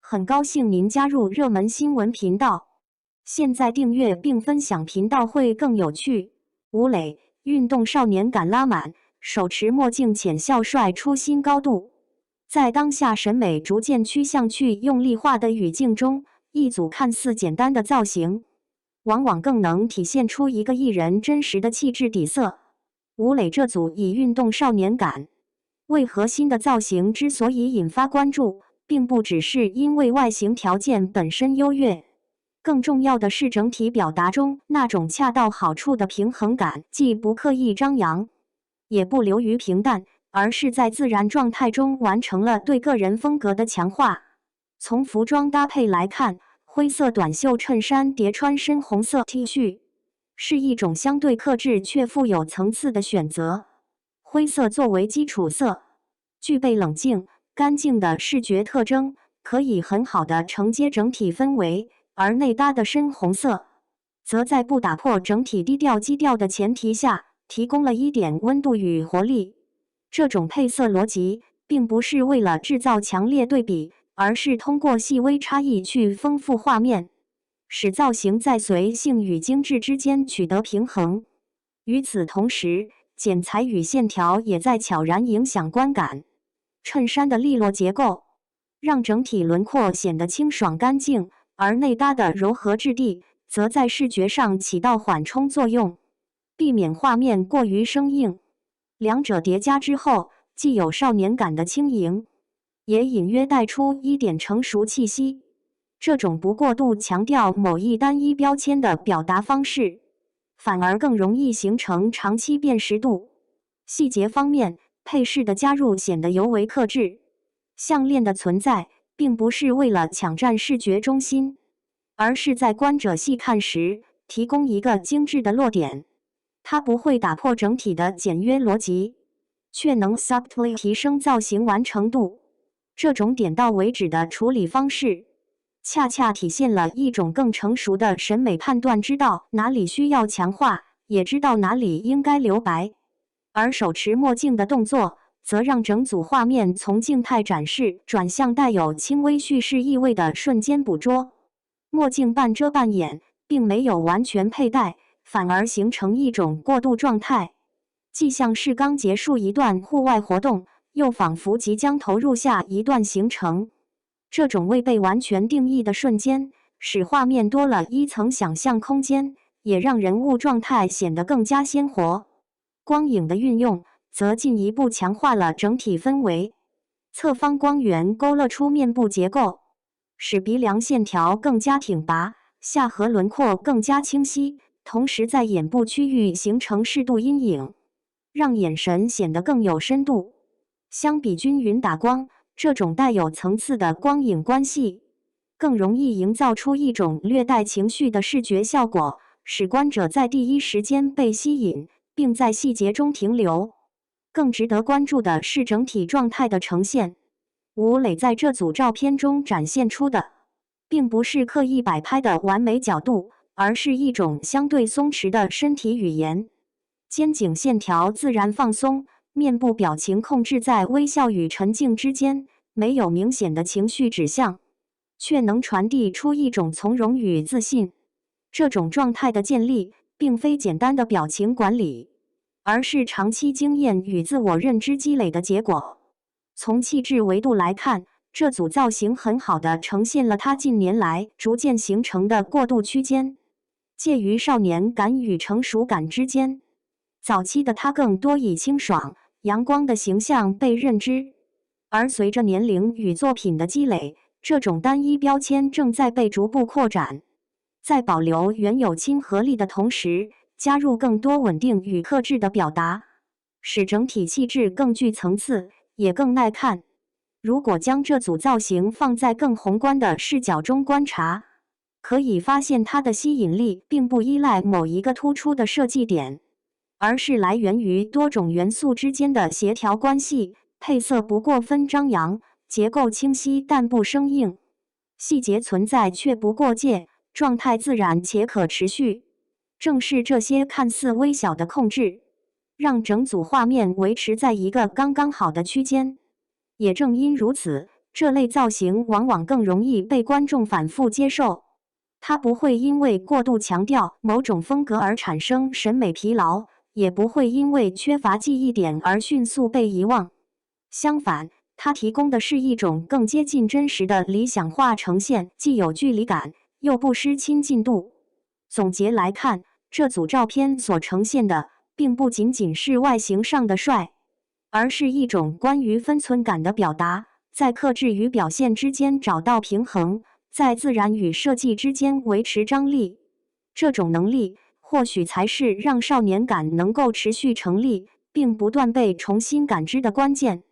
很高兴您加入热门新闻频道。现在订阅并分享频道会更有趣。吴磊，运动少年感拉满，手持墨镜浅笑帅出新高度。在当下审美逐渐趋向去用力化的语境中，一组看似简单的造型，往往更能体现出一个艺人真实的气质底色。吴磊这组以运动少年感为核心的造型之所以引发关注，并不只是因为外形条件本身优越，更重要的是整体表达中那种恰到好处的平衡感，既不刻意张扬，也不流于平淡，而是在自然状态中完成了对个人风格的强化。从服装搭配来看，灰色短袖衬衫叠穿深红色 T 恤，是一种相对克制却富有层次的选择。灰色作为基础色，具备冷静、干净的视觉特征，可以很好的承接整体氛围，而内搭的深红色，则在不打破整体低调基调的前提下，提供了一点温度与活力。这种配色逻辑，并不是为了制造强烈对比，而是通过细微差异去丰富画面，使造型在随性与精致之间取得平衡。与此同时，剪裁与线条也在悄然影响观感。衬衫的利落结构，让整体轮廓显得清爽干净，而内搭的柔和质地，则在视觉上起到缓冲作用，避免画面过于生硬。两者叠加之后，既有少年感的轻盈，也隐约带出一点成熟气息。这种不过度强调某一单一标签的表达方式，反而更容易形成长期辨识度。细节方面，配饰的加入显得尤为克制。项链的存在，并不是为了抢占视觉中心，而是在观者细看时，提供一个精致的落点。它不会打破整体的简约逻辑，却能 subtly 提升造型完成度。这种点到为止的处理方式，恰恰体现了一种更成熟的审美判断，知道哪里需要强化，也知道哪里应该留白。而手持墨镜的动作，则让整组画面从静态展示转向带有轻微叙事意味的瞬间捕捉。墨镜半遮半掩，并没有完全佩戴，反而形成一种过渡状态，既像是刚结束一段户外活动，又仿佛即将投入下一段行程。这种未被完全定义的瞬间，使画面多了一层想象空间，也让人物状态显得更加鲜活。光影的运用，则进一步强化了整体氛围。侧方光源勾勒出面部结构，使鼻梁线条更加挺拔，下颌轮廓更加清晰，同时在眼部区域形成适度阴影，让眼神显得更有深度。相比均匀打光，这种带有层次的光影关系，更容易营造出一种略带情绪的视觉效果，使观者在第一时间被吸引，并在细节中停留。更值得关注的是整体状态的呈现。吴磊在这组照片中展现出的，并不是刻意摆拍的完美角度，而是一种相对松弛的身体语言。肩颈线条自然放松，面部表情控制在微笑与沉静之间，没有明显的情绪指向，却能传递出一种从容与自信。这种状态的建立，并非简单的表情管理，而是长期经验与自我认知积累的结果。从气质维度来看，这组造型很好地呈现了他近年来逐渐形成的过渡区间，介于少年感与成熟感之间。早期的他更多以清爽、阳光的形象被认知，而随着年龄与作品的积累，这种单一标签正在被逐步扩展。在保留原有亲和力的同时，加入更多稳定与克制的表达，使整体气质更具层次，也更耐看。如果将这组造型放在更宏观的视角中观察，可以发现它的吸引力并不依赖某一个突出的设计点，而是来源于多种元素之间的协调关系。配色不过分张扬，结构清晰但不生硬，细节存在却不过界，状态自然且可持续。正是这些看似微小的控制，让整组画面维持在一个刚刚好的区间。也正因如此，这类造型往往更容易被观众反复接受。它不会因为过度强调某种风格而产生审美疲劳，也不会因为缺乏记忆点而迅速被遗忘。相反，它提供的是一种更接近真实的理想化呈现，既有距离感，又不失亲近度。总结来看，这组照片所呈现的，并不仅仅是外形上的帅，而是一种关于分寸感的表达，在克制与表现之间找到平衡，在自然与设计之间维持张力。这种能力，或许才是让少年感能够持续成立，并不断被重新感知的关键。